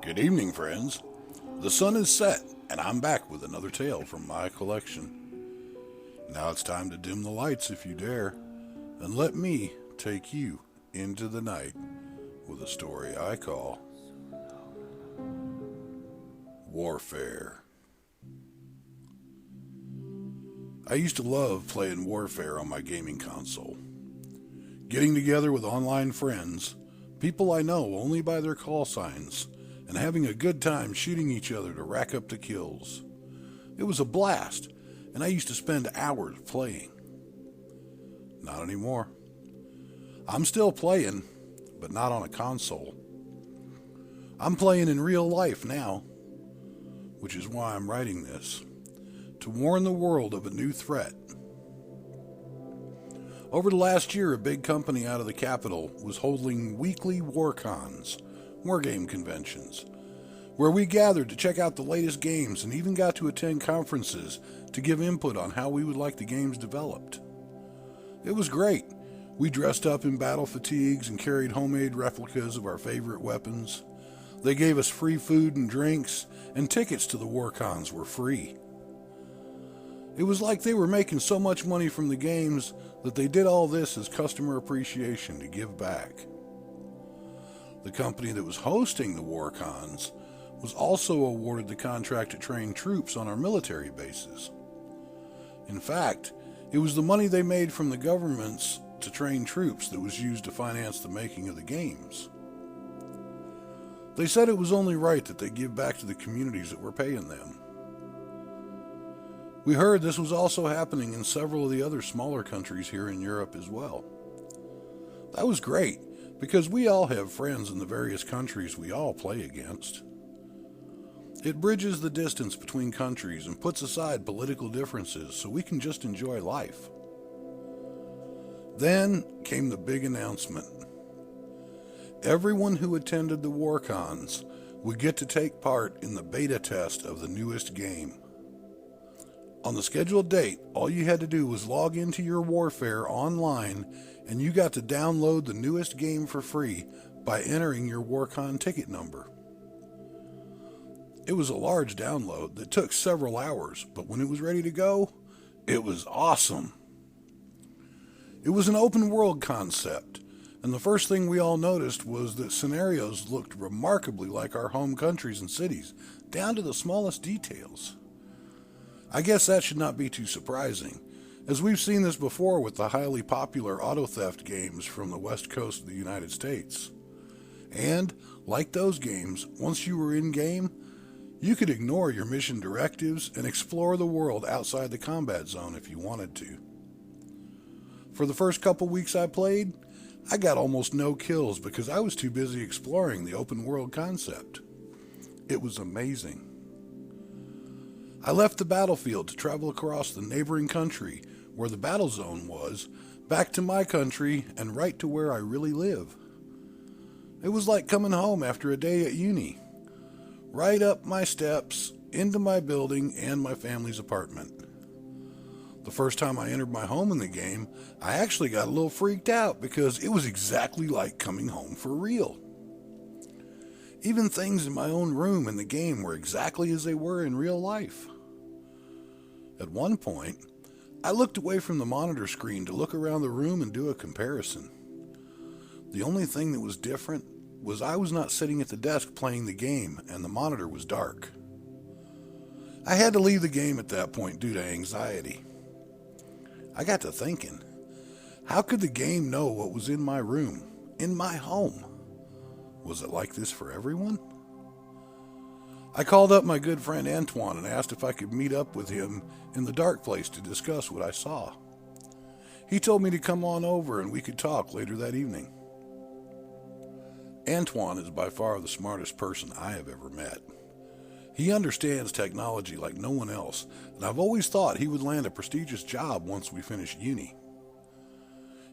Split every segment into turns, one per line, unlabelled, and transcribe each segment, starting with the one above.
Good evening, friends. The sun is set, and I'm back with another tale from my collection. Now it's time to dim the lights if you dare, and let me take you into the night with a story I call Warfare. I used to love playing Warfare on my gaming console. Getting together with online friends, people I know only by their call signs, and having a good time shooting each other to rack up the kills. It was a blast, and I used to spend hours playing. Not anymore. I'm still playing, but not on a console. I'm playing in real life now, which is why I'm writing this, to warn the world of a new threat. Over the last year, a big company out of the capital was holding weekly war cons, wargame conventions, where we gathered to check out the latest games and even got to attend conferences to give input on how we would like the games developed. It was great. We dressed up in battle fatigues and carried homemade replicas of our favorite weapons. They gave us free food and drinks, and tickets to the war cons were free. It was like they were making so much money from the games that they did all this as customer appreciation to give back. The company that was hosting the war cons was also awarded the contract to train troops on our military bases. In fact, it was the money they made from the governments to train troops that was used to finance the making of the games. They said it was only right that they give back to the communities that were paying them. We heard this was also happening in several of the other smaller countries here in Europe as well. That was great, because we all have friends in the various countries we all play against. It bridges the distance between countries and puts aside political differences so we can just enjoy life. Then came the big announcement. Everyone who attended the war cons would get to take part in the beta test of the newest game. On the scheduled date, all you had to do was log into your Warfare online, and you got to download the newest game for free by entering your WarCon ticket number. It was a large download that took several hours, but when it was ready to go, it was awesome. It was an open world concept, and the first thing we all noticed was that scenarios looked remarkably like our home countries and cities, down to the smallest details. I guess that should not be too surprising, as we've seen this before with the highly popular auto theft games from the west coast of the United States. And, like those games, once you were in-game, you could ignore your mission directives and explore the world outside the combat zone if you wanted to. For the first couple weeks I played, I got almost no kills because I was too busy exploring the open world concept. It was amazing. I left the battlefield to travel across the neighboring country where the battle zone was, back to my country, and right to where I really live. It was like coming home after a day at uni. Right up my steps, into my building and my family's apartment. The first time I entered my home in the game, I actually got a little freaked out because it was exactly like coming home for real. Even things in my own room in the game were exactly as they were in real life. At one point, I looked away from the monitor screen to look around the room and do a comparison. The only thing that was different was I was not sitting at the desk playing the game and the monitor was dark. I had to leave the game at that point due to anxiety. I got to thinking, how could the game know what was in my room, in my home? Was it like this for everyone? I called up my good friend Antoine and asked if I could meet up with him in the dark place to discuss what I saw. He told me to come on over and we could talk later that evening. Antoine is by far the smartest person I have ever met. He understands technology like no one else, and I've always thought he would land a prestigious job once we finish uni.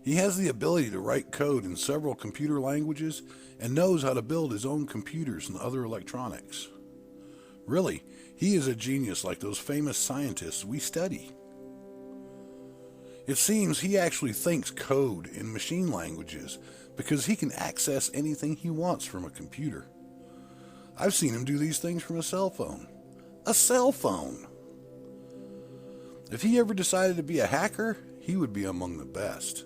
He has the ability to write code in several computer languages and knows how to build his own computers and other electronics. Really, he is a genius like those famous scientists we study. It seems he actually thinks code in machine languages because he can access anything he wants from a computer. I've seen him do these things from a cell phone. A cell phone! If he ever decided to be a hacker, he would be among the best.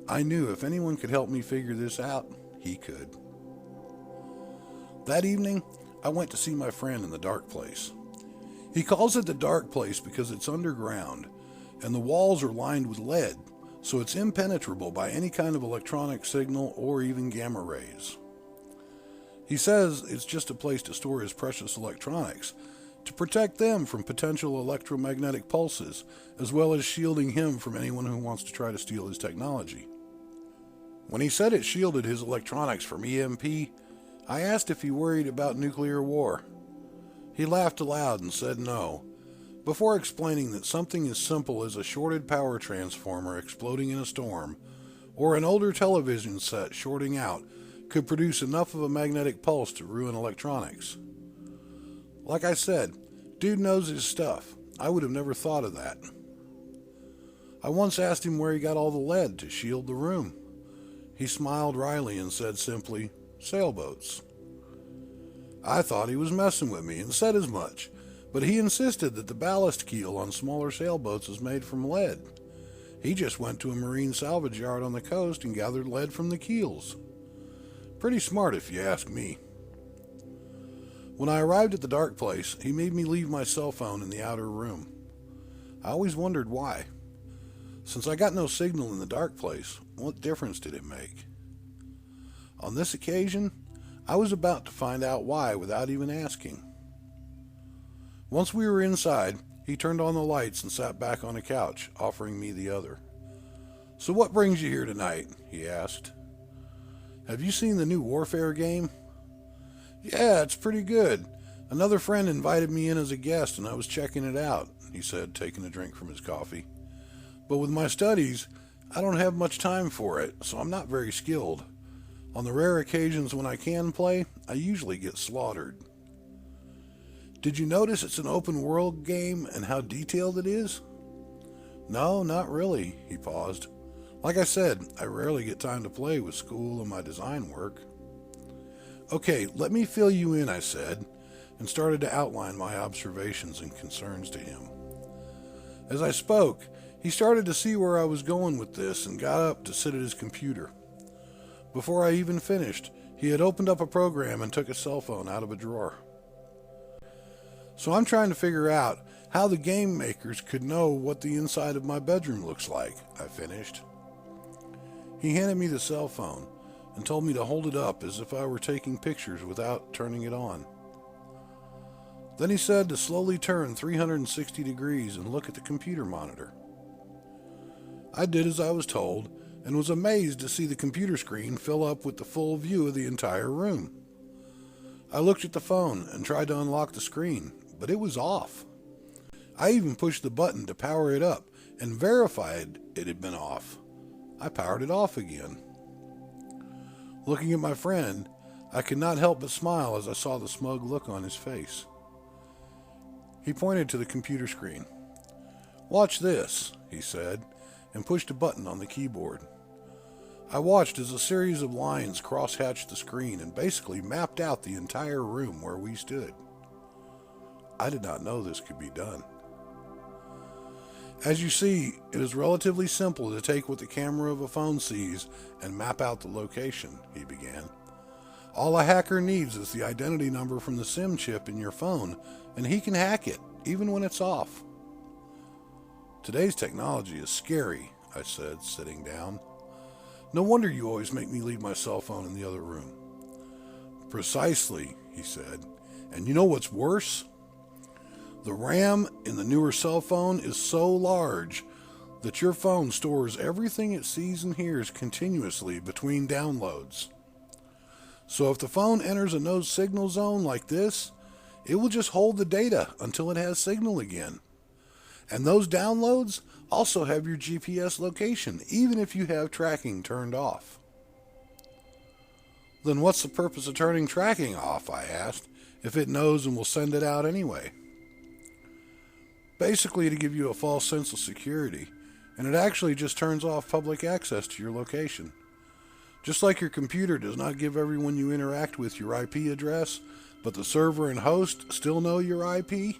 I knew if anyone could help me figure this out, he could. That evening, I went to see my friend in the dark place. He calls it the dark place because it's underground, and the walls are lined with lead, so it's impenetrable by any kind of electronic signal or even gamma rays. He says it's just a place to store his precious electronics, to protect them from potential electromagnetic pulses, as well as shielding him from anyone who wants to try to steal his technology. When he said it shielded his electronics from EMP, I asked if he worried about nuclear war. He laughed aloud and said no, before explaining that something as simple as a shorted power transformer exploding in a storm, or an older television set shorting out, could produce enough of a magnetic pulse to ruin electronics. Like I said, dude knows his stuff. I would have never thought of that. I once asked him where he got all the lead to shield the room. He smiled wryly and said simply, sailboats. I thought he was messing with me and said as much, but he insisted that the ballast keel on smaller sailboats is made from lead. He just went to a marine salvage yard on the coast and gathered lead from the keels. Pretty smart if you ask me. When I arrived at the dark place, he made me leave my cell phone in the outer room. I always wondered why. Since I got no signal in the dark place, what difference did it make? On this occasion, I was about to find out why without even asking. Once we were inside, he turned on the lights and sat back on a couch, offering me the other. So what brings you here tonight? He asked. Have you seen the new Warfare game? Yeah, it's pretty good. Another friend invited me in as a guest and I was checking it out, he said, taking a drink from his coffee. But with my studies, I don't have much time for it, so I'm not very skilled. On the rare occasions when I can play, I usually get slaughtered. Did you notice it's an open world game and how detailed it is? No, not really, he paused. Like I said, I rarely get time to play with school and my design work. Okay, let me fill you in, I said, and started to outline my observations and concerns to him. As I spoke, he started to see where I was going with this and got up to sit at his computer. Before I even finished, he had opened up a program and took a cell phone out of a drawer. So I'm trying to figure out how the game makers could know what the inside of my bedroom looks like, I finished. He handed me the cell phone and told me to hold it up as if I were taking pictures without turning it on. Then he said to slowly turn 360 degrees and look at the computer monitor. I did as I was told and was amazed to see the computer screen fill up with the full view of the entire room. I looked at the phone and tried to unlock the screen, but it was off. I even pushed the button to power it up and verified it had been off. I powered it off again. Looking at my friend, I could not help but smile as I saw the smug look on his face. He pointed to the computer screen. "Watch this," he said, and pushed a button on the keyboard. I watched as a series of lines cross-hatched the screen and basically mapped out the entire room where we stood. I did not know this could be done. As you see, it is relatively simple to take what the camera of a phone sees and map out the location, he began. All a hacker needs is the identity number from the SIM chip in your phone, and he can hack it, even when it's off. Today's technology is scary, I said, sitting down. No wonder you always make me leave my cell phone in the other room. Precisely, he said. And you know what's worse? The RAM in the newer cell phone is so large that your phone stores everything it sees and hears continuously between downloads. So if the phone enters a no signal zone like this, it will just hold the data until it has signal again. And those downloads also have your GPS location, even if you have tracking turned off. Then what's the purpose of turning tracking off, I asked, if it knows and will send it out anyway? Basically to give you a false sense of security, and it actually just turns off public access to your location. Just like your computer does not give everyone you interact with your IP address, but the server and host still know your IP?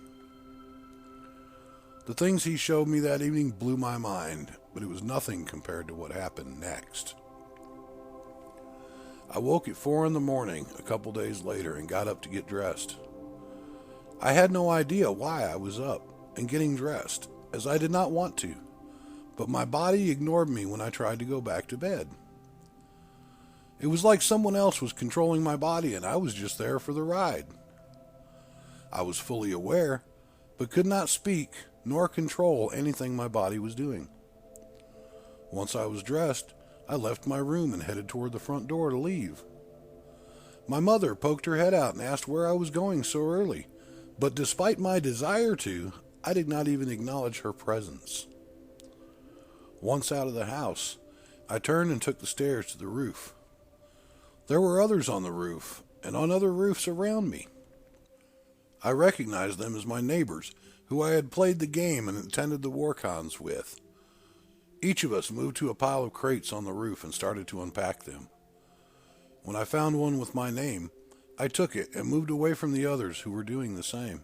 The things he showed me that evening blew my mind, but it was nothing compared to what happened next. I woke at 4 in the morning a couple days later and got up to get dressed. I had no idea why I was up and getting dressed, as I did not want to, but my body ignored me when I tried to go back to bed. It was like someone else was controlling my body and I was just there for the ride. I was fully aware, but could not speak nor control anything my body was doing. Once I was dressed, I left my room and headed toward the front door to leave. My mother poked her head out and asked where I was going so early, but despite my desire to, I did not even acknowledge her presence. Once out of the house, I turned and took the stairs to the roof. There were others on the roof and on other roofs around me. I recognized them as my neighbors, who I had played the game and attended the war cons with. Each of us moved to a pile of crates on the roof and started to unpack them. When I found one with my name, I took it and moved away from the others who were doing the same.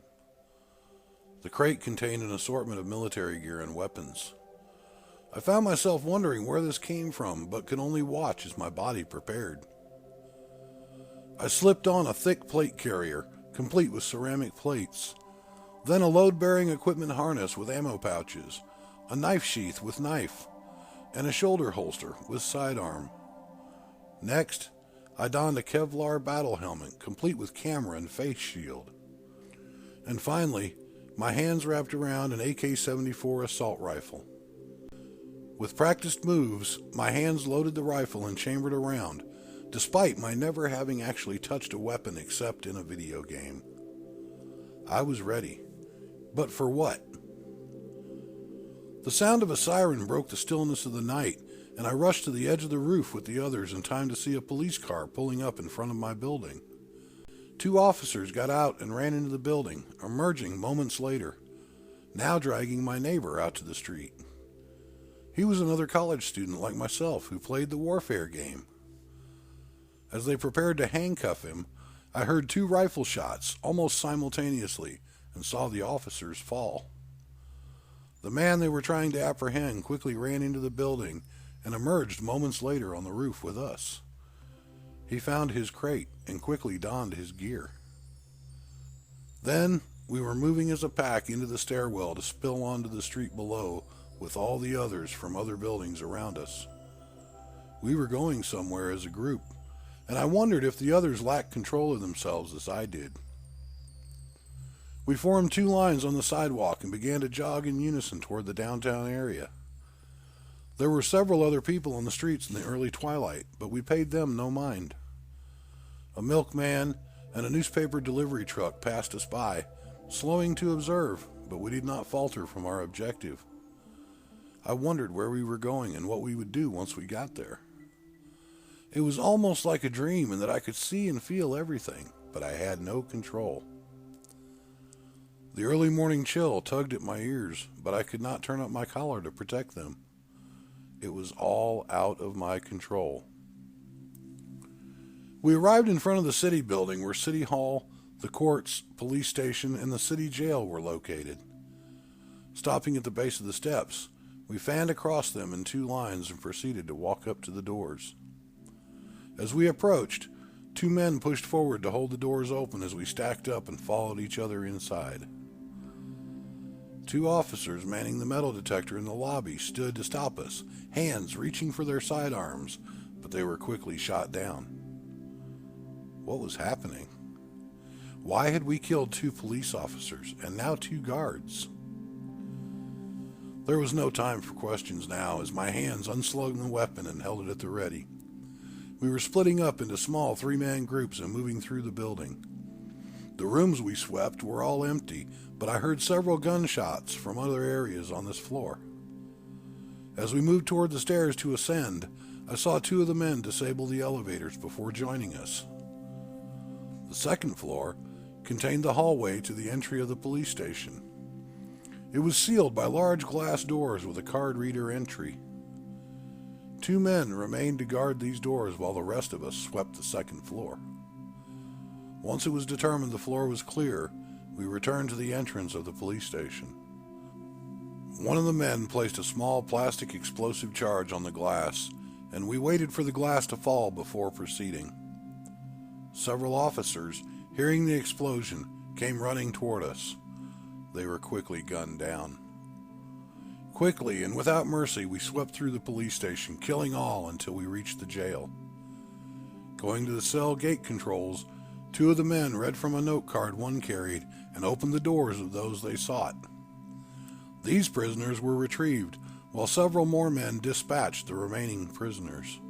The crate contained an assortment of military gear and weapons. I found myself wondering where this came from, but could only watch as my body prepared. I slipped on a thick plate carrier, complete with ceramic plates, then a load-bearing equipment harness with ammo pouches, a knife sheath with knife, and a shoulder holster with sidearm. Next, I donned a Kevlar battle helmet, complete with camera and face shield. And finally, my hands wrapped around an AK-74 assault rifle. With practiced moves, my hands loaded the rifle and chambered a round, despite my never having actually touched a weapon except in a video game. I was ready. But for what? The sound of a siren broke the stillness of the night, and I rushed to the edge of the roof with the others in time to see a police car pulling up in front of my building. 2 officers got out and ran into the building, emerging moments later, now dragging my neighbor out to the street. He was another college student like myself who played the warfare game. As they prepared to handcuff him, I heard 2 rifle shots almost simultaneously and saw the officers fall. The man they were trying to apprehend quickly ran into the building and emerged moments later on the roof with us. He found his crate and quickly donned his gear. Then we were moving as a pack into the stairwell to spill onto the street below with all the others from other buildings around us. We were going somewhere as a group, and I wondered if the others lacked control of themselves as I did. We formed 2 lines on the sidewalk and began to jog in unison toward the downtown area. There were several other people on the streets in the early twilight, but we paid them no mind. A milkman and a newspaper delivery truck passed us by, slowing to observe, but we did not falter from our objective. I wondered where we were going and what we would do once we got there. It was almost like a dream in that I could see and feel everything, but I had no control. The early morning chill tugged at my ears, but I could not turn up my collar to protect them. It was all out of my control. We arrived in front of the city building where City Hall, the courts, police station, and the city jail were located. Stopping at the base of the steps, we fanned across them in 2 lines and proceeded to walk up to the doors. As we approached, 2 men pushed forward to hold the doors open as we stacked up and followed each other inside. 2 officers manning the metal detector in the lobby stood to stop us, hands reaching for their sidearms, but they were quickly shot down. What was happening? Why had we killed 2 police officers and now 2 guards? There was no time for questions now, as my hands unslung the weapon and held it at the ready. We were splitting up into small 3-man groups and moving through the building. The rooms we swept were all empty, but I heard several gunshots from other areas on this floor. As we moved toward the stairs to ascend, I saw 2 of the men disable the elevators before joining us. The second floor contained the hallway to the entry of the police station. It was sealed by large glass doors with a card reader entry. 2 men remained to guard these doors while the rest of us swept the second floor. Once it was determined the floor was clear, we returned to the entrance of the police station. One of the men placed a small plastic explosive charge on the glass, and we waited for the glass to fall before proceeding. Several officers, hearing the explosion, came running toward us. They were quickly gunned down. Quickly and without mercy, we swept through the police station, killing all until we reached the jail. Going to the cell gate controls, 2 of the men read from a note card one carried and opened the doors of those they sought. These prisoners were retrieved, while several more men dispatched the remaining prisoners.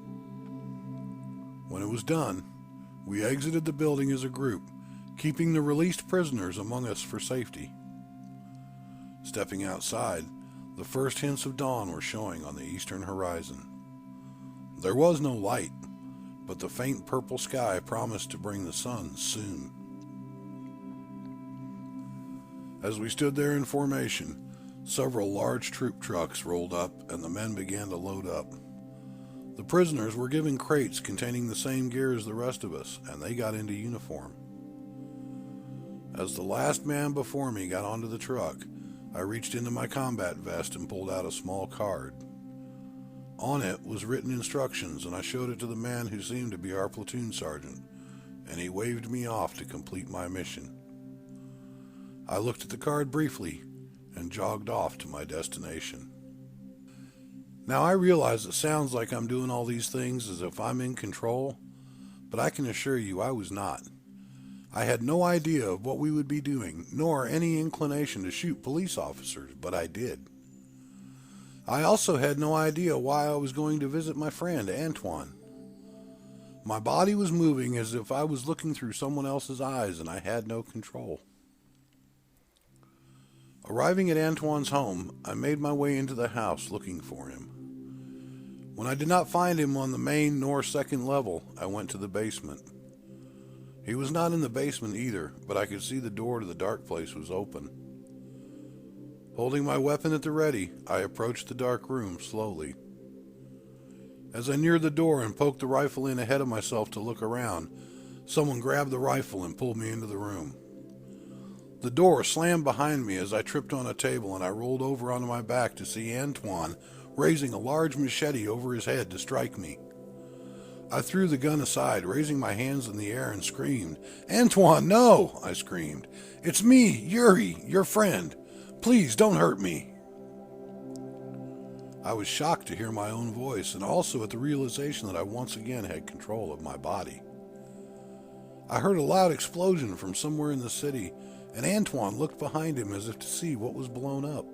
When it was done, we exited the building as a group, keeping the released prisoners among us for safety. Stepping outside, the first hints of dawn were showing on the eastern horizon. There was no light, but the faint purple sky promised to bring the sun soon. As we stood there in formation, several large troop trucks rolled up and the men began to load up. The prisoners were given crates containing the same gear as the rest of us, and they got into uniform. As the last man before me got onto the truck, I reached into my combat vest and pulled out a small card. On it was written instructions, and I showed it to the man who seemed to be our platoon sergeant, and he waved me off to complete my mission. I looked at the card briefly and jogged off to my destination. Now I realize it sounds like I'm doing all these things as if I'm in control, but I can assure you I was not. I had no idea of what we would be doing, nor any inclination to shoot police officers, but I did. I also had no idea why I was going to visit my friend, Antoine. My body was moving as if I was looking through someone else's eyes, and I had no control. Arriving at Antoine's home, I made my way into the house looking for him. When I did not find him on the main nor second level, I went to the basement. He was not in the basement either, but I could see the door to the dark place was open. Holding my weapon at the ready, I approached the dark room slowly. As I neared the door and poked the rifle in ahead of myself to look around, someone grabbed the rifle and pulled me into the room. The door slammed behind me as I tripped on a table, and I rolled over onto my back to see Antoine raising a large machete over his head to strike me. I threw the gun aside, raising my hands in the air, and screamed. "Antoine, no!" I screamed. "It's me, Yuri, your friend. Please don't hurt me." I was shocked to hear my own voice, and also at the realization that I once again had control of my body. I heard a loud explosion from somewhere in the city, and Antoine looked behind him as if to see what was blown up.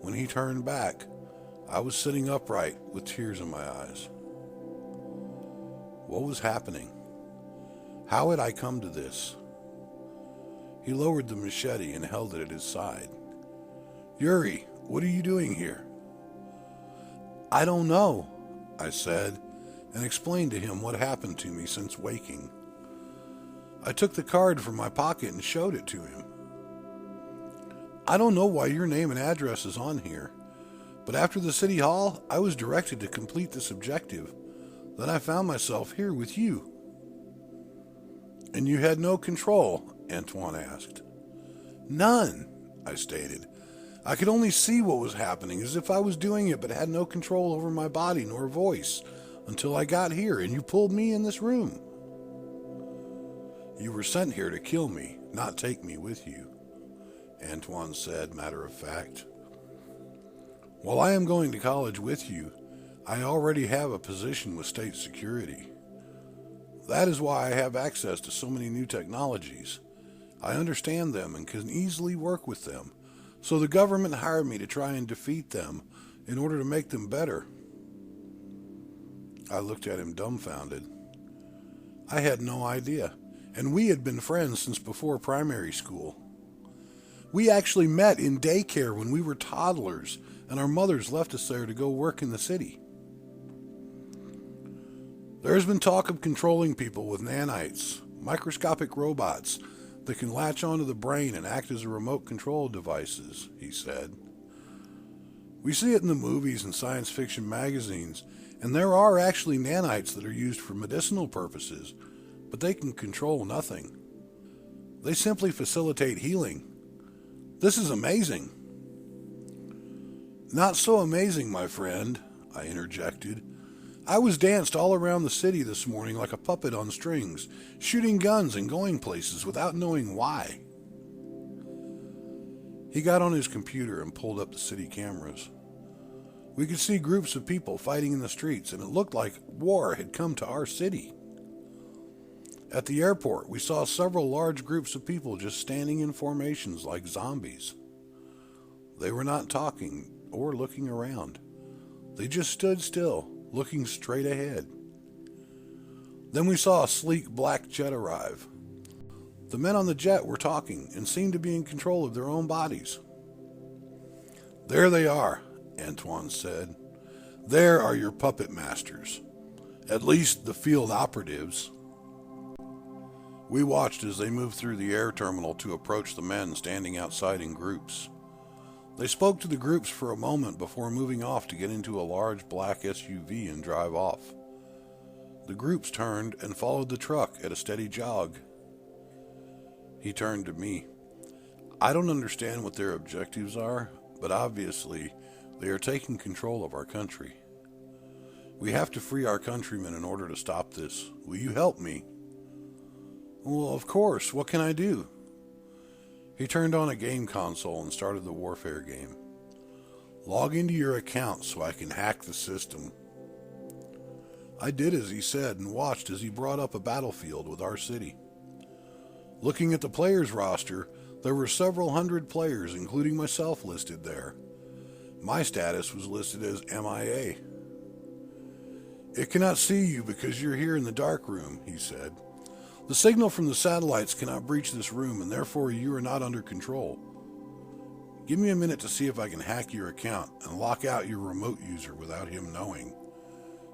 When he turned back, I was sitting upright with tears in my eyes. What was happening? How had I come to this? He lowered the machete and held it at his side. "Yuri, what are you doing here?" "I don't know," I said, and explained to him what happened to me since waking. I took the card from my pocket and showed it to him. "I don't know why your name and address is on here, but after the city hall, I was directed to complete this objective. Then I found myself here with you." "And you had no control?" Antoine asked. "None," I stated. "I could only see what was happening, as if I was doing it, but had no control over my body nor voice, until I got here, and you pulled me in this room." "You were sent here to kill me, not take me with you," Antoine said, matter of fact. "While I am going to college with you, I already have a position with state security. That is why I have access to so many new technologies. I understand them and can easily work with them, so the government hired me to try and defeat them in order to make them better." I looked at him dumbfounded. I had no idea, and we had been friends since before primary school. We actually met in daycare when we were toddlers, and our mothers left us there to go work in the city. "There has been talk of controlling people with nanites, microscopic robots that can latch onto the brain and act as remote control devices," he said. We see it in the movies and science fiction magazines, and there are actually nanites that are used for medicinal purposes, but they can control nothing. They simply facilitate healing. This is amazing. Not so amazing, my friend, I interjected. I was danced all around the city this morning like a puppet on strings, shooting guns and going places without knowing why. He got on his computer and pulled up the city cameras. We could see groups of people fighting in the streets, and it looked like war had come to our city. At the airport, we saw several large groups of people just standing in formations like zombies. They were not talking or looking around. They just stood still, looking straight ahead. Then we saw a sleek black jet arrive. The men on the jet were talking and seemed to be in control of their own bodies. There they are, Antoine said. There are your puppet masters. At least the field operatives. We watched as they moved through the air terminal to approach the men standing outside in groups. They spoke to the groups for a moment before moving off to get into a large black SUV and drive off. The groups turned and followed the truck at a steady jog. He turned to me. I don't understand what their objectives are, but obviously they are taking control of our country. We have to free our countrymen in order to stop this. Will you help me? Well, of course. What can I do? He turned on a game console and started the warfare game. Log into your account so I can hack the system. I did as he said and watched as he brought up a battlefield with our city. Looking at the players roster, there were several hundred players, including myself, listed there. My status was listed as MIA. It cannot see you because you're here in the dark room, he said. The signal from the satellites cannot breach this room, and therefore you are not under control. Give me a minute to see if I can hack your account and lock out your remote user without him knowing.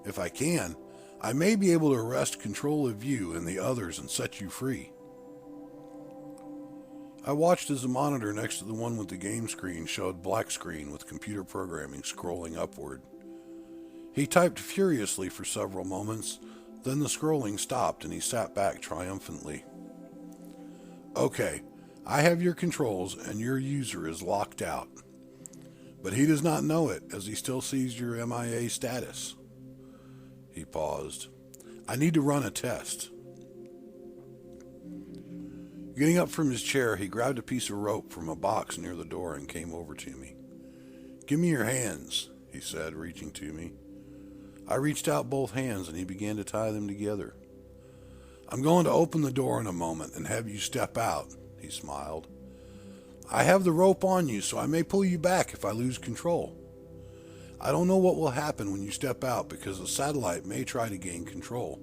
If I can, I may be able to wrest control of you and the others and set you free. I watched as the monitor next to the one with the game screen showed black screen with computer programming scrolling upward. He typed furiously for several moments, then the scrolling stopped and he sat back triumphantly. Okay, I have your controls and your user is locked out. But he does not know it as he still sees your MIA status. He paused. I need to run a test. Getting up from his chair, he grabbed a piece of rope from a box near the door and came over to me. Give me your hands, he said, reaching to me. I reached out both hands and he began to tie them together. I'm going to open the door in a moment and have you step out, he smiled. I have the rope on you, so I may pull you back if I lose control. I don't know what will happen when you step out because the satellite may try to gain control.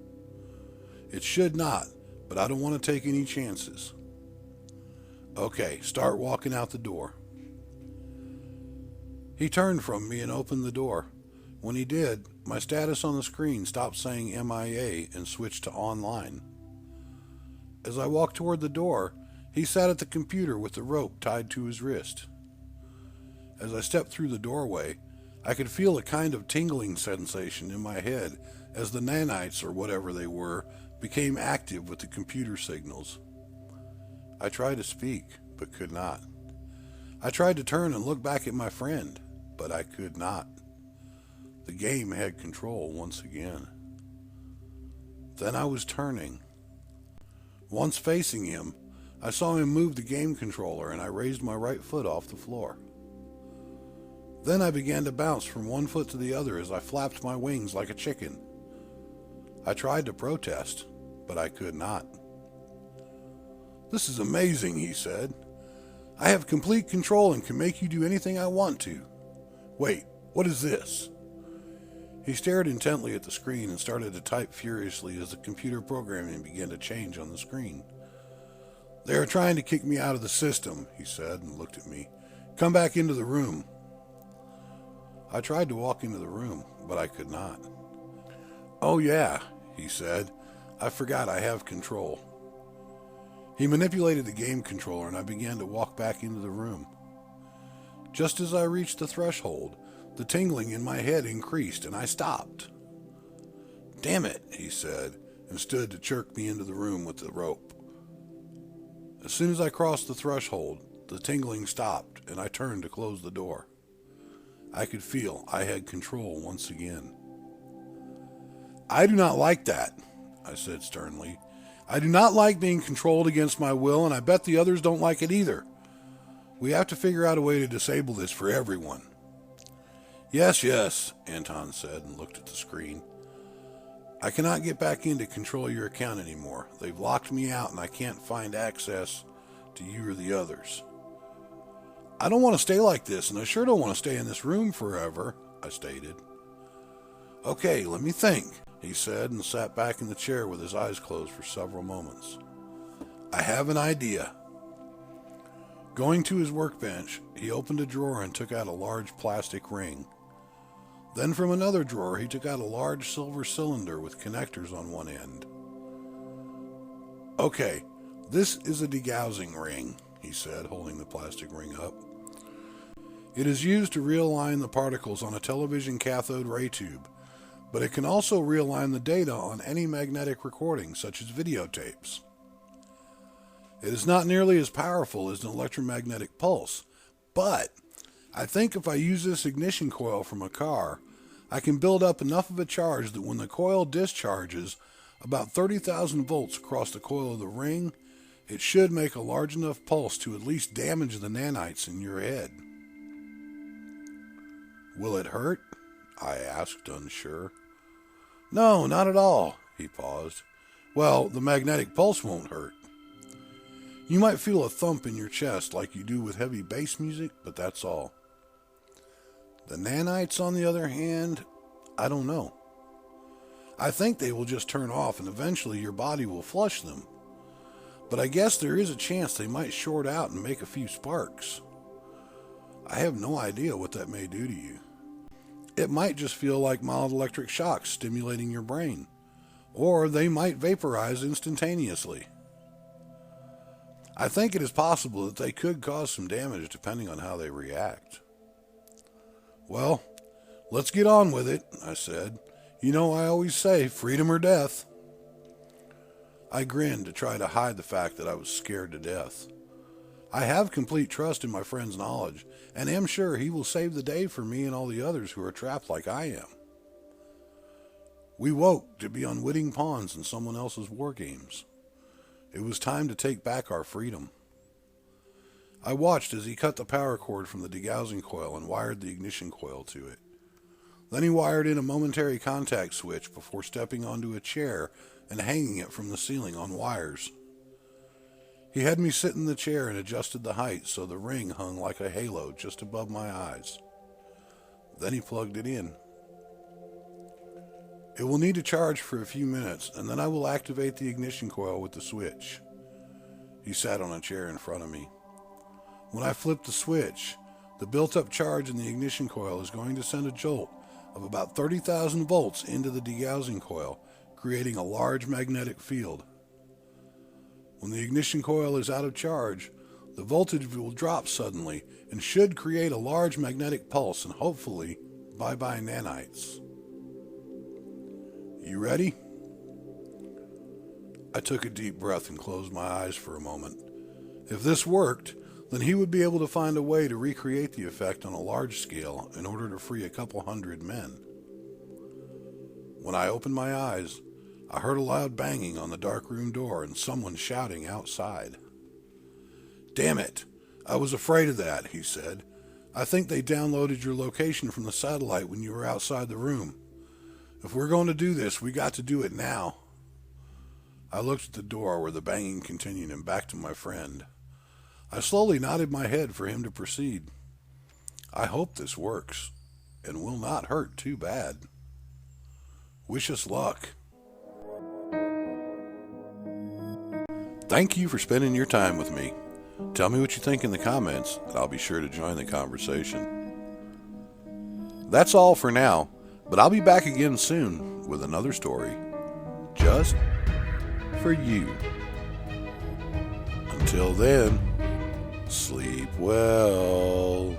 It should not, but I don't want to take any chances. Okay, start walking out the door. He turned from me and opened the door. When he did, my status on the screen stopped saying MIA and switched to online. As I walked toward the door, he sat at the computer with the rope tied to his wrist. As I stepped through the doorway, I could feel a kind of tingling sensation in my head as the nanites, or whatever they were, became active with the computer signals. I tried to speak, but could not. I tried to turn and look back at my friend, but I could not. The game had control once again. Then I was turning. Once facing him, I saw him move the game controller and I raised my right foot off the floor. Then I began to bounce from one foot to the other as I flapped my wings like a chicken. I tried to protest, but I could not. This is amazing, he said. I have complete control and can make you do anything I want to. Wait, what is this? He stared intently at the screen and started to type furiously as the computer programming began to change on the screen. They are trying to kick me out of the system, he said and looked at me. Come back into the room. I tried to walk into the room, but I could not. Oh yeah, he said. I forgot I have control. He manipulated the game controller and I began to walk back into the room. Just as I reached the threshold, The tingling in my head increased, and I stopped. "Damn it," he said, and stood to jerk me into the room with the rope. As soon as I crossed the threshold, the tingling stopped, and I turned to close the door. I could feel I had control once again. "I do not like that," I said sternly. "I do not like being controlled against my will, and I bet the others don't like it either. We have to figure out a way to disable this for everyone." Yes, Anton said and looked at the screen. "I cannot get back in to control your account anymore. They've locked me out and I can't find access to you or the others." "I don't want to stay like this, and I sure don't want to stay in this room forever," I stated. "Okay, let me think," he said and sat back in the chair with his eyes closed for several moments. "I have an idea." Going to his workbench, he opened a drawer and took out a large plastic ring. Then from another drawer, he took out a large silver cylinder with connectors on one end. "Okay, this is a degaussing ring," he said, holding the plastic ring up. "It is used to realign the particles on a television cathode ray tube, but it can also realign the data on any magnetic recording, such as videotapes. It is not nearly as powerful as an electromagnetic pulse, but I think if I use this ignition coil from a car, I can build up enough of a charge that when the coil discharges about 30,000 volts across the coil of the ring, it should make a large enough pulse to at least damage the nanites in your head." "Will it hurt?" I asked, unsure. "No, not at all," he paused. "Well, the magnetic pulse won't hurt. You might feel a thump in your chest like you do with heavy bass music, but that's all. The nanites, on the other hand, I don't know. I think they will just turn off and eventually your body will flush them. But I guess there is a chance they might short out and make a few sparks. I have no idea what that may do to you. It might just feel like mild electric shocks stimulating your brain, or they might vaporize instantaneously. I think it is possible that they could cause some damage depending on how they react." "Well, let's get on with it," I said. "You know I always say freedom or death." I grinned to try to hide the fact that I was scared to death. I have complete trust in my friend's knowledge, and am sure he will save the day for me and all the others who are trapped like I am. We woke to be unwitting pawns in someone else's war games. It was time to take back our freedom. I watched as he cut the power cord from the degaussing coil and wired the ignition coil to it. Then he wired in a momentary contact switch before stepping onto a chair and hanging it from the ceiling on wires. He had me sit in the chair and adjusted the height so the ring hung like a halo just above my eyes. Then he plugged it in. "It will need to charge for a few minutes, and then I will activate the ignition coil with the switch." He sat on a chair in front of me. "When I flip the switch, the built-up charge in the ignition coil is going to send a jolt of about 30,000 volts into the degaussing coil, creating a large magnetic field. When the ignition coil is out of charge, the voltage will drop suddenly and should create a large magnetic pulse and hopefully bye-bye nanites. You ready?" I took a deep breath and closed my eyes for a moment. If this worked, then he would be able to find a way to recreate the effect on a large scale in order to free a couple hundred men. When I opened my eyes, I heard a loud banging on the dark room door and someone shouting outside. "Damn it! I was afraid of that," he said. "I think they downloaded your location from the satellite when you were outside the room. If we're going to do this, we got to do it now." I looked at the door where the banging continued and back to my friend. I slowly nodded my head for him to proceed. I hope this works, and will not hurt too bad. Wish us luck. Thank you for spending your time with me. Tell me what you think in the comments, and I'll be sure to join the conversation. That's all for now, but I'll be back again soon with another story, just for you. Until then, sleep well.